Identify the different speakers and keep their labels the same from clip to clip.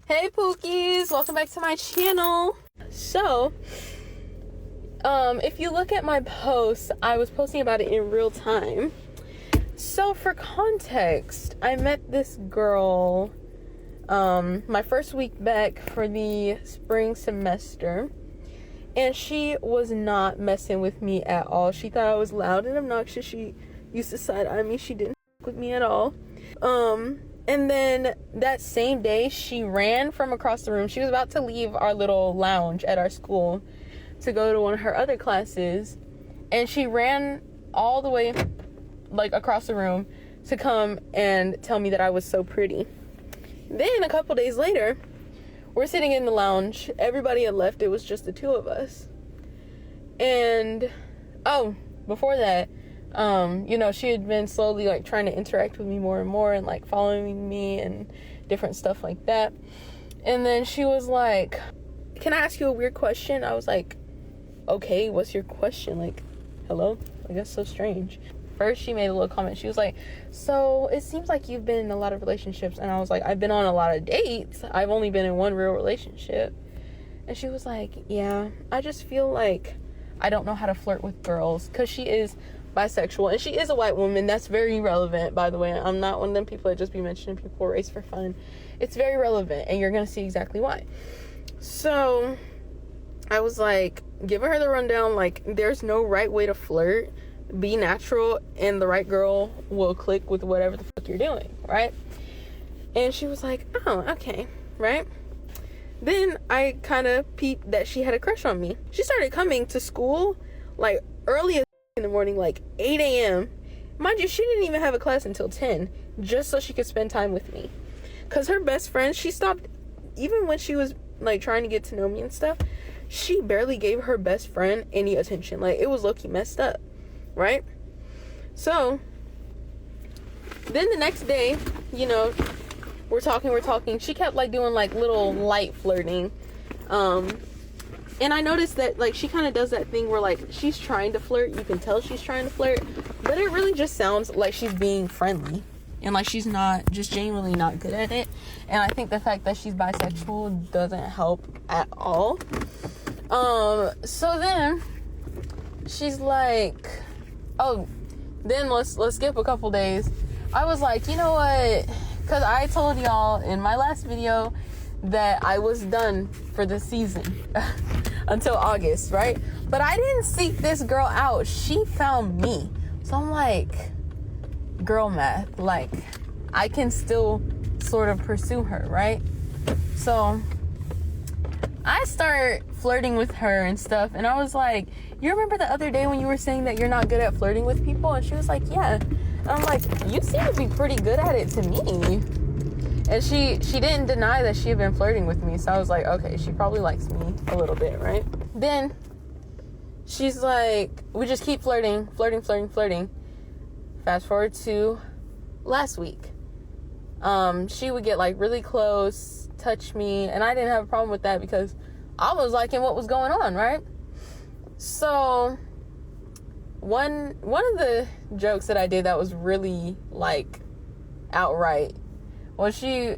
Speaker 1: Hey Pookies, welcome back to my channel. So, if you look at my posts, I was posting about it in real time. So for context, I met this girl my first week back for the spring semester, and she was not messing with me at all. She thought I was loud and obnoxious. She used to side-eye me. She didn't with me at all. And then that same day, she ran from across the room. She was about to leave our little lounge at our school to go to one of her other classes. And she ran all the way, like, across the room to come and tell me that I was so pretty. Then, a couple days later, we're sitting in the lounge. Everybody had left. It was just the two of us. And, before that, she had been slowly, like, trying to interact with me more and more and, like, following me and different stuff like that. And then she was like, can I ask you a weird question? I was like, okay, what's your question? Like, hello? Like, that's so strange. First, she made a little comment. She was like, so it seems like you've been in a lot of relationships. And I was like, I've been on a lot of dates. I've only been in one real relationship. And she was like, yeah, I just feel like I don't know how to flirt with girls, because she is bisexual and she is a white woman. That's very relevant, by the way. I'm not one of them people that just be mentioning people race for fun. It's very relevant, and you're gonna see exactly why. So I was like, giving her the rundown, like, there's no right way to flirt. Be natural and the right girl will click with whatever the fuck you're doing, right? And she was like, oh, okay, right? Then I kind of peeped that she had a crush on me. She started coming to school like early as in the morning, like 8 a.m. Mind you, she didn't even have a class until 10, just so she could spend time with me. Because her best friend, she stopped, even when she was like trying to get to know me and stuff, she barely gave her best friend any attention. Like, it was low-key messed up, right? So then the next day, we're talking. She kept like doing like little light flirting. And I noticed that, like, she kind of does that thing where, like, she's trying to flirt. You can tell she's trying to flirt, but it really just sounds like she's being friendly. And, like, she's not, just genuinely not good at it. And I think the fact that she's bisexual doesn't help at all. So then she's like, then let's skip a couple days. I was like, you know what? Because I told y'all in my last video that I was done for the season until August, right? But I didn't seek this girl out. She found me. So I'm like, girl math. Like, I can still sort of pursue her, right? So I start flirting with her and stuff. And I was like, you remember the other day when you were saying that you're not good at flirting with people? And she was like, yeah. And I'm like, you seem to be pretty good at it to me. And she didn't deny that she had been flirting with me. So I was like, okay, she probably likes me a little bit, right? Then she's like, we just keep flirting. Fast forward to last week. She would get like really close, touch me, and I didn't have a problem with that because I was liking what was going on, right? So one of the jokes that I did that was really like outright, well, she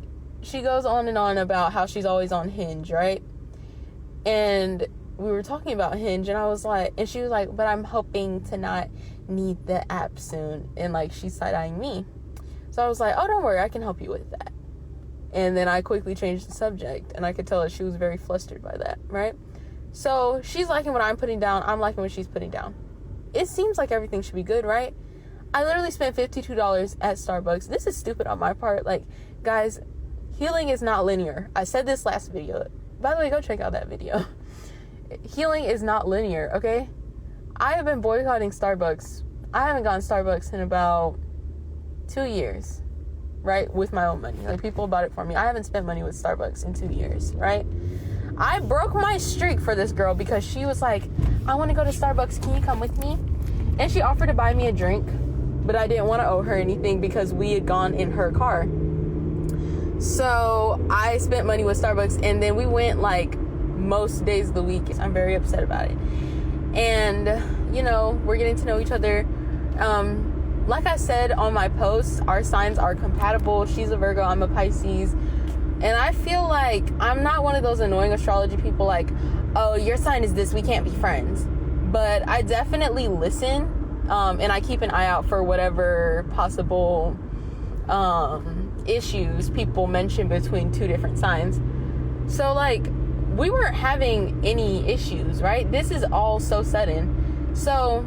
Speaker 1: goes on and on about how she's always on Hinge, right? And we were talking about Hinge, and I was like, and she was like, but I'm hoping to not need the app soon. And like, she's side-eyeing me. So I was like, oh, don't worry, I can help you with that. And then I quickly changed the subject, and I could tell that she was very flustered by that, right? So she's liking what I'm putting down. I'm liking what she's putting down. It seems like everything should be good, right? I literally spent $52 at Starbucks. This is stupid on my part. Like, guys, healing is not linear. I said this last video. By the way, go check out that video. Healing is not linear, okay? I have been boycotting Starbucks. I haven't gone Starbucks in about 2 years, right? With my own money. Like, people bought it for me. I haven't spent money with Starbucks in 2 years, right? I broke my streak for this girl because she was like, I want to go to Starbucks. Can you come with me? And she offered to buy me a drink, but I didn't want to owe her anything because we had gone in her car. So I spent money with Starbucks, and then we went like most days of the week. I'm very upset about it. And, we're getting to know each other. like I said on my post, our signs are compatible. She's a Virgo, I'm a Pisces. And I feel like I'm not one of those annoying astrology people like, oh, your sign is this, we can't be friends. But I definitely listen, and I keep an eye out for whatever possible issues people mention between two different signs. So, like, we weren't having any issues, right? This is all so sudden. So,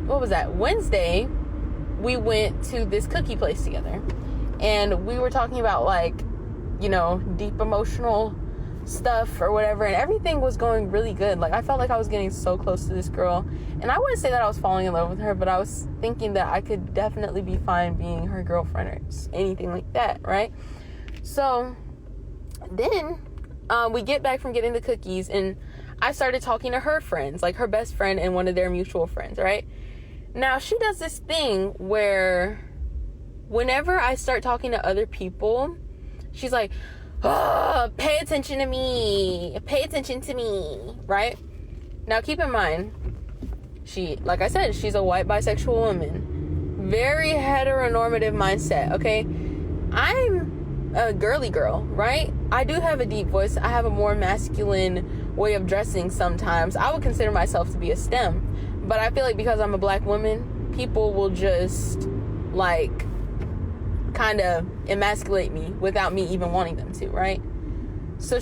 Speaker 1: what was that? Wednesday, we went to this cookie place together. And we were talking about, like, you know, deep emotional stuff or whatever, and everything was going really good. Like, I felt like I was getting so close to this girl, and I wouldn't say that I was falling in love with her, but I was thinking that I could definitely be fine being her girlfriend or anything like that, right? So then we get back from getting the cookies, and I started talking to her friends, like her best friend and one of their mutual friends, right? Now, she does this thing where whenever I start talking to other people, she's like, oh, pay attention to me, right? Now, keep in mind, she, like I said, she's a white bisexual woman, very heteronormative mindset, okay? I'm a girly girl, right? I do have a deep voice. I have a more masculine way of dressing sometimes. I would consider myself to be a STEM, but I feel like because I'm a black woman, people will just, like, kind of emasculate me without me even wanting them to, right? So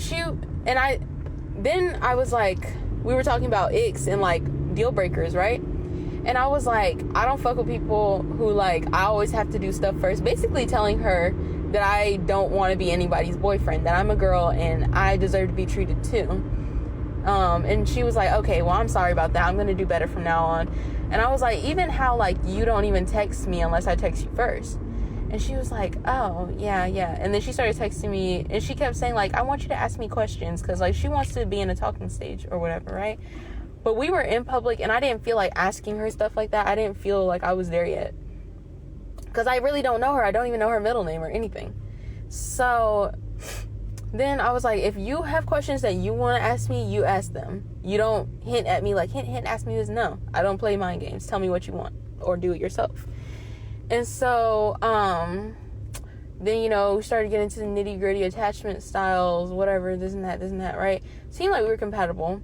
Speaker 1: then I was like, we were talking about icks and like deal breakers, right? And I was like, I don't fuck with people who, like, I always have to do stuff first, basically telling her that I don't want to be anybody's boyfriend, that I'm a girl and I deserve to be treated too. And she was like, okay, well, I'm sorry about that, I'm gonna do better from now on. And I was like, even how, like, you don't even text me unless I text you first. And she was like, oh, yeah. And then she started texting me, and she kept saying, like, I want you to ask me questions, because, like, she wants to be in a talking stage or whatever, right? But we were in public, and I didn't feel like asking her stuff like that. I didn't feel like I was there yet, because I really don't know her. I don't even know her middle name or anything. So then I was like, if you have questions that you want to ask me, you ask them. You don't hint at me like, hint, ask me this. No, I don't play mind games. Tell me what you want, or do it yourself. And so, then, you know, we started getting into the nitty gritty attachment styles, whatever, this and that, right? Seemed like we were compatible.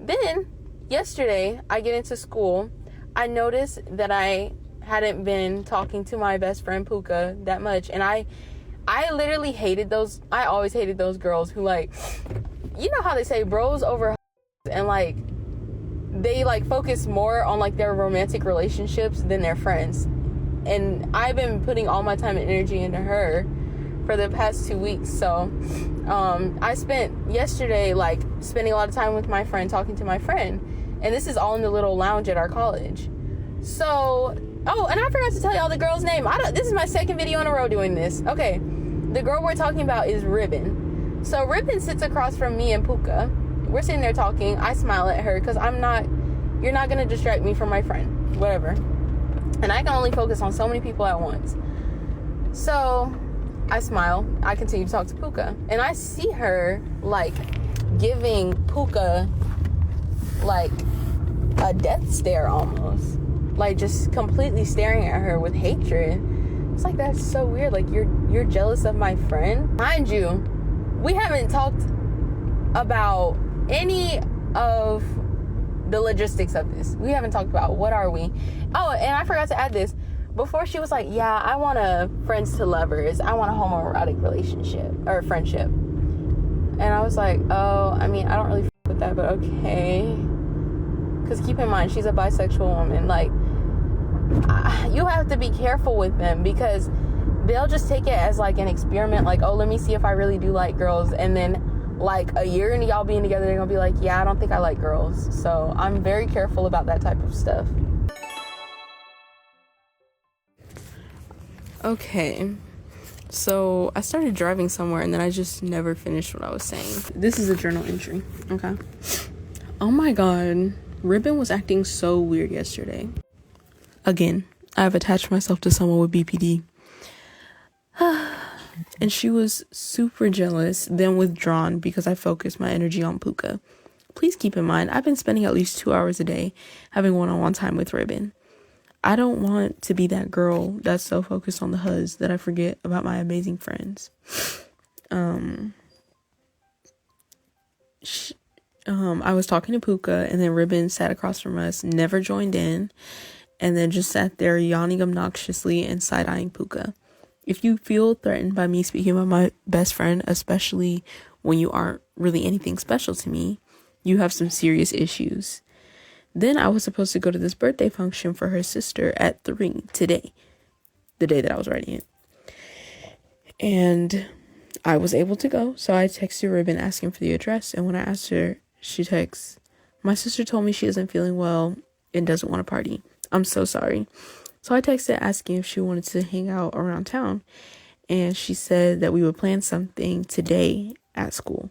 Speaker 1: Then, yesterday, I get into school. I noticed that I hadn't been talking to my best friend, Puka, that much. And I literally hated those, I always hated those girls who, like, you know how they say bros over and, like, they, like, focus more on, like, their romantic relationships than their friends. And I've been putting all my time and energy into her for the past 2 weeks. So I spent yesterday, like, spending a lot of time with my friend, talking to my friend. And this is all in the little lounge at our college. So, oh, and I forgot to tell y'all the girl's name. This is my second video in a row doing this. Okay, the girl we're talking about is Ribbon. So Ribbon sits across from me and Puka. We're sitting there talking. I smile at her because you're not going to distract me from my friend. Whatever. And I can only focus on so many people at once. So I smile. I continue to talk to Puka. And I see her, like, giving Puka, like, a death stare almost. Like, just completely staring at her with hatred. It's like, that's so weird. Like, you're jealous of my friend? Mind you, we haven't talked about any of the logistics of this. We haven't talked about what are we. Oh, and I forgot to add this. Before, she was like, yeah, I want a friends to lovers. I want a homoerotic relationship or friendship. And I was like, oh, I mean, I don't really with that, but okay. Because keep in mind, she's a bisexual woman. Like, you have to be careful with them, because they'll just take it as, like, an experiment. Like, oh, let me see if I really do like girls. And then, like, a year into y'all being together, they're gonna be like, yeah, I don't think I like girls. So I'm very careful about that type of stuff. Okay, so I started driving somewhere and then I just never finished what I was saying. This is a journal entry, okay? Oh my god, Ribbon was acting so weird yesterday. Again, I've attached myself to someone with BPD. And she was super jealous, then withdrawn because I focused my energy on Puka. Please keep in mind, I've been spending at least 2 hours a day having one-on-one time with Ribbon. I don't want to be that girl that's so focused on the huzz that I forget about my amazing friends. I was talking to Puka, and then Ribbon sat across from us, never joined in, and then just sat there yawning obnoxiously and side-eyeing Puka. If you feel threatened by me speaking about my best friend, especially when you aren't really anything special to me, you have some serious issues. Then I was supposed to go to this birthday function for her sister at 3 today, the day that I was writing it. And I was able to go, so I texted Ribbon asking for the address, and when I asked her, she texts, "My sister told me she isn't feeling well and doesn't want to party. I'm so sorry." So I texted asking if she wanted to hang out around town, and she said that we would plan something today at school.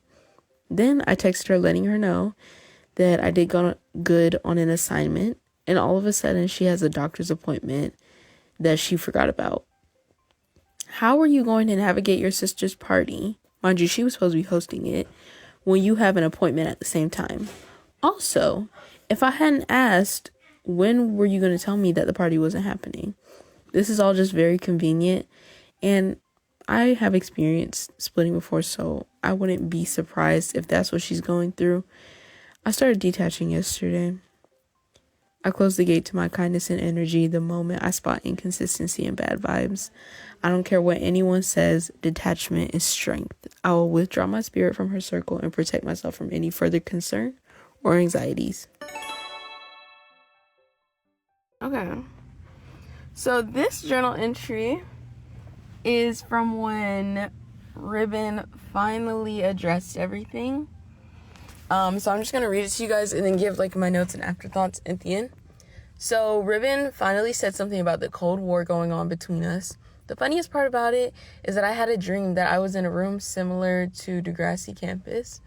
Speaker 1: Then I texted her letting her know that I did good on an assignment, and all of a sudden she has a doctor's appointment that she forgot about. How are you going to navigate your sister's party? Mind you, she was supposed to be hosting it when you have an appointment at the same time. Also, if I hadn't asked, when were you going to tell me that the party wasn't happening? This is all just very convenient, and I have experience splitting before, so I wouldn't be surprised if that's what she's going through. I started detaching yesterday. I close the gate to my kindness and energy the moment I spot inconsistency and bad vibes. I don't care what anyone says, detachment is strength. I will withdraw my spirit from her circle and protect myself from any further concern or anxieties. Okay. So this journal entry is from when Ribbon finally addressed everything. So I'm just going to read it to you guys and then give like my notes and afterthoughts at the end. So Ribbon finally said something about the Cold War going on between us. The funniest part about it is that I had a dream that I was in a room similar to Degrassi campus.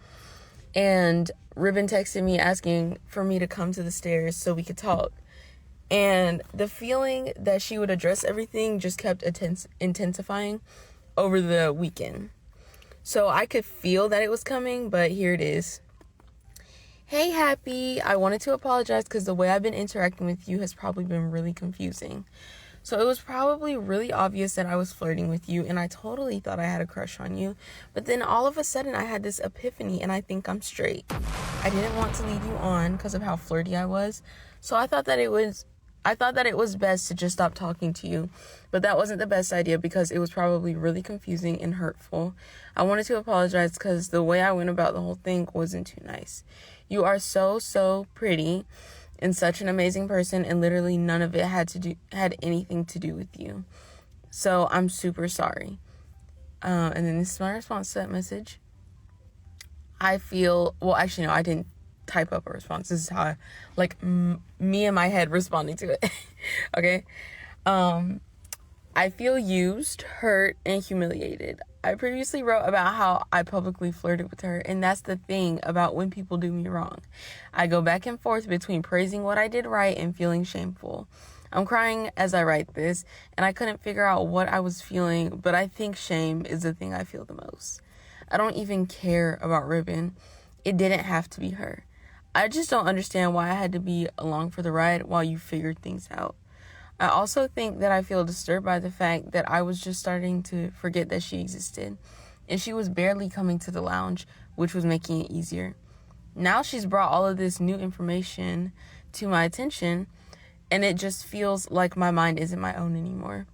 Speaker 1: And Ribbon texted me asking for me to come to the stairs so we could talk. And the feeling that she would address everything just kept intensifying over the weekend. So I could feel that it was coming, but here it is. "Hey, Happy, I wanted to apologize because the way I've been interacting with you has probably been really confusing. So it was probably really obvious that I was flirting with you, and I totally thought I had a crush on you. But then all of a sudden I had this epiphany, and I think I'm straight. I didn't want to lead you on because of how flirty I was. So I thought that it was best to just stop talking to you. But that wasn't the best idea because it was probably really confusing and hurtful. I wanted to apologize because the way I went about the whole thing wasn't too nice. You are so pretty and such an amazing person, and literally none of it had anything to do with you. So I'm super sorry." And then this is my response to that message. I didn't type up a response. This is how me in my head responding to it. Okay. "I feel used, hurt, and humiliated. I previously wrote about how I publicly flirted with her, and that's the thing about when people do me wrong. I go back and forth between praising what I did right and feeling shameful. I'm crying as I write this, and I couldn't figure out what I was feeling, but I think shame is the thing I feel the most. I don't even care about Ribbon. It didn't have to be her. I just don't understand why I had to be along for the ride while you figured things out. I also think that I feel disturbed by the fact that I was just starting to forget that she existed, and she was barely coming to the lounge, which was making it easier. Now she's brought all of this new information to my attention, and it just feels like my mind isn't my own anymore.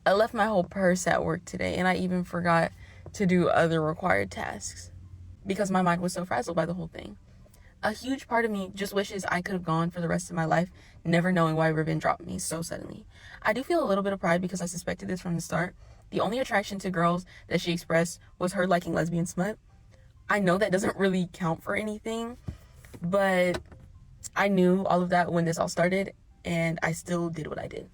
Speaker 1: I left my whole purse at work today, and I even forgot to do other required tasks because my mind was so frazzled by the whole thing. A huge part of me just wishes I could have gone for the rest of my life, never knowing why Ribbon dropped me so suddenly. I do feel a little bit of pride because I suspected this from the start. The only attraction to girls that she expressed was her liking lesbian smut. I know that doesn't really count for anything, but I knew all of that when this all started, and I still did what I did.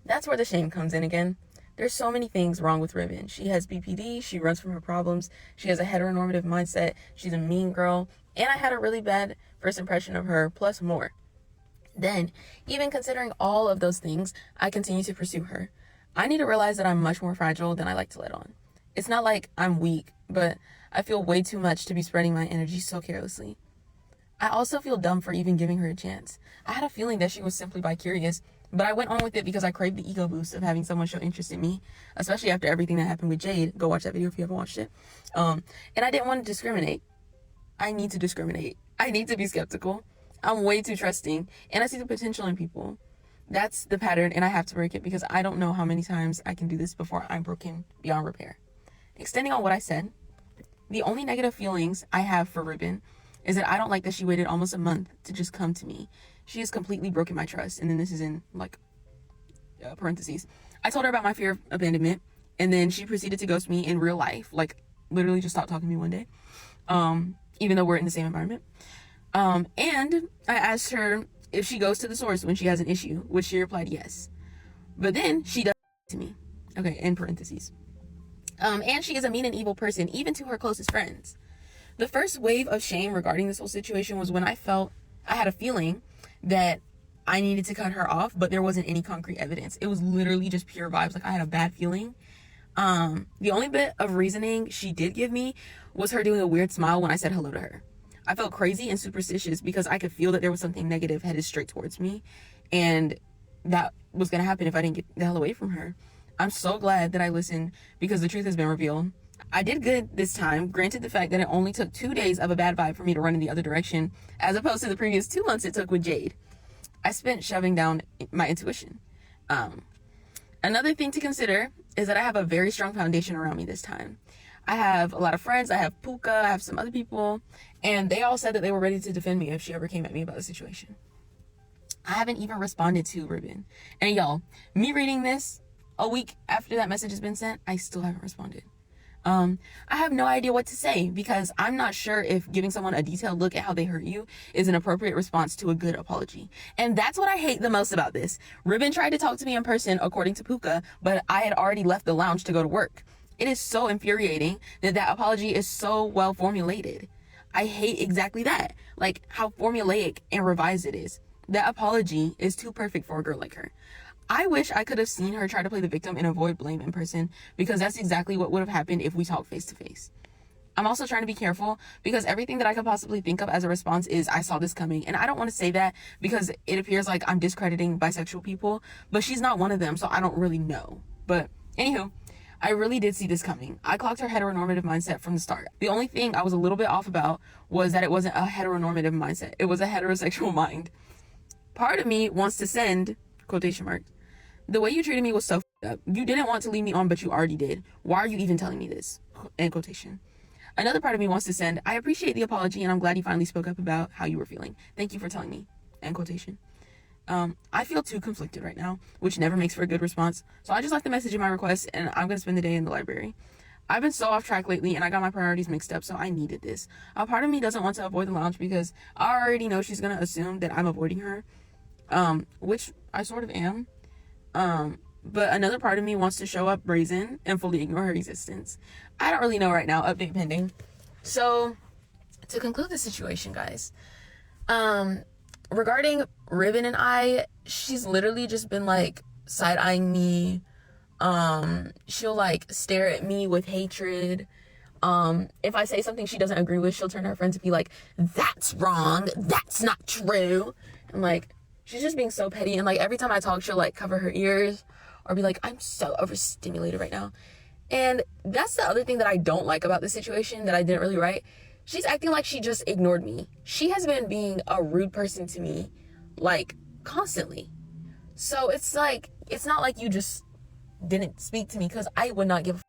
Speaker 1: That's where the shame comes in again. There's so many things wrong with Ribbon. She has BPD, she runs from her problems, she has a heteronormative mindset, she's a mean girl, and I had a really bad first impression of her, plus more. Then, even considering all of those things, I continue to pursue her. I need to realize that I'm much more fragile than I like to let on. It's not like I'm weak, but I feel way too much to be spreading my energy so carelessly. I also feel dumb for even giving her a chance. I had a feeling that she was simply bi-curious, But I went on with it because I craved the ego boost of having someone show interest in me, especially after everything that happened with Jade. Go watch that video if you haven't watched it. And I didn't want to discriminate. I need to discriminate. I need to be skeptical. I'm way too trusting, and I see the potential in people. That's the pattern, and I have to break it because I don't know how many times I can do this before I'm broken beyond repair. Extending on what I said, the only negative feelings I have for Ribbon is that I don't like that she waited almost a month to just come to me. She has completely broken my trust. And then this is in like parentheses. I told her about my fear of abandonment, and then she proceeded to ghost me in real life. Like literally just stopped talking to me one day. Even though we're in the same environment. And I asked her if she goes to the source when she has an issue, which she replied yes. But then she does to me. Okay, in parentheses. And she is a mean and evil person, even to her closest friends. The first wave of shame regarding this whole situation was when I had a feeling that I needed to cut her off, but there wasn't any concrete evidence. It was literally just pure vibes. Like I had a bad feeling. The only bit of reasoning she did give me was her doing a weird smile when I said hello to her. I felt crazy and superstitious because I could feel that there was something negative headed straight towards me, and that was going to happen if I didn't get the hell away from her. I'm so glad that I listened because the truth has been revealed. I did good this time, granted the fact that it only took 2 days of a bad vibe for me to run in the other direction, as opposed to the previous 2 months it took with Jade. I spent shoving down my intuition. Another thing to consider is that I have a very strong foundation around me this time. I have a lot of friends. I have Puka. I have some other people. And they all said that they were ready to defend me if she ever came at me about the situation. I haven't even responded to Ribbon. And y'all, me reading this a week after that message has been sent, I still haven't responded. I have no idea what to say because I'm not sure if giving someone a detailed look at how they hurt you is an appropriate response to a good apology. And that's what I hate the most about this. Ribbon tried to talk to me in person, according to Puka, but I had already left the lounge to go to work. It is so infuriating that apology is so well formulated. I hate exactly that. Like how formulaic and revised it is. That apology is too perfect for a girl like her. I wish I could have seen her try to play the victim and avoid blame in person because that's exactly what would have happened if we talked face to face. I'm also trying to be careful because everything that I could possibly think of as a response is I saw this coming. And I don't want to say that because it appears like I'm discrediting bisexual people, but she's not one of them, so I don't really know. But anywho, I really did see this coming. I clocked her heteronormative mindset from the start. The only thing I was a little bit off about was that it wasn't a heteronormative mindset. It was a heterosexual mind. Part of me wants to send, quotation marks, the way you treated me was so f***ed up. You didn't want to lead me on, but you already did. Why are you even telling me this? End quotation. Another part of me wants to send, I appreciate the apology and I'm glad you finally spoke up about how you were feeling. Thank you for telling me. End quotation. I feel too conflicted right now, which never makes for a good response. So I just left the message in my request and I'm going to spend the day in the library. I've been so off track lately and I got my priorities mixed up, so I needed this. A part of me doesn't want to avoid the lounge because I already know she's going to assume that I'm avoiding her, which I sort of am. But another part of me wants to show up brazen and fully ignore her existence. I don't really know right now, update pending. So to conclude the situation, guys, regarding Ribbon and I, she's literally just been like side-eyeing me. She'll like stare at me with hatred. If I say something she doesn't agree with, she'll turn to her friends and be like, that's wrong, that's not true. And like, she's just being so petty. And like every time I talk, she'll like cover her ears or be like, I'm so overstimulated right now. And that's the other thing that I don't like about the situation that I didn't really write. She's acting like she just ignored me. She has been being a rude person to me like constantly. So it's like, it's not like you just didn't speak to me, because I would not give a f***.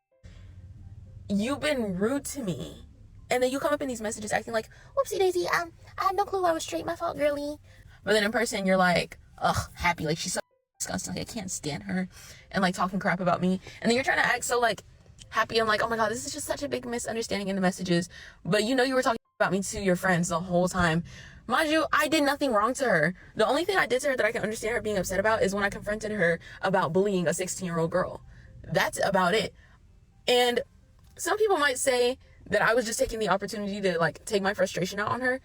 Speaker 1: You've been rude to me. And then you come up in these messages acting like, whoopsie daisy, I had no clue I was straight, my fault, girly. But then in person, you're like, ugh, happy. Like, she's so disgusting. Like, I can't stand her. And, like, talking crap about me. And then you're trying to act so, like, happy. I'm like, oh, my God, this is just such a big misunderstanding in the messages. But you know you were talking about me to your friends the whole time. Mind you, I did nothing wrong to her. The only thing I did to her that I can understand her being upset about is when I confronted her about bullying a 16-year-old girl. That's about it. And some people might say that I was just taking the opportunity to, like, take my frustration out on her.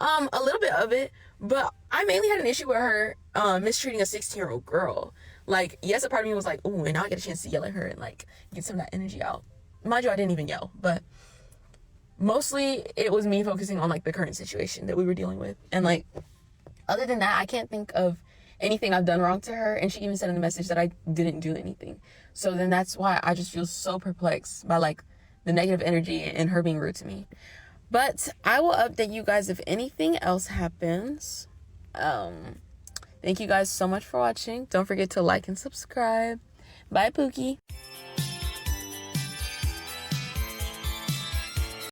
Speaker 1: A little bit of it, but I mainly had an issue with her mistreating a 16-year-old girl. Like, yes, a part of me was like, ooh, and now I get a chance to yell at her and, like, get some of that energy out. Mind you, I didn't even yell, but mostly it was me focusing on, like, the current situation that we were dealing with. And, like, other than that, I can't think of anything I've done wrong to her. And she even said in the message that I didn't do anything. So then that's why I just feel so perplexed by like the negative energy and her being rude to me. But I will update you guys if anything else happens. Thank you guys so much for watching. Don't forget to like and subscribe. Bye, Pookie.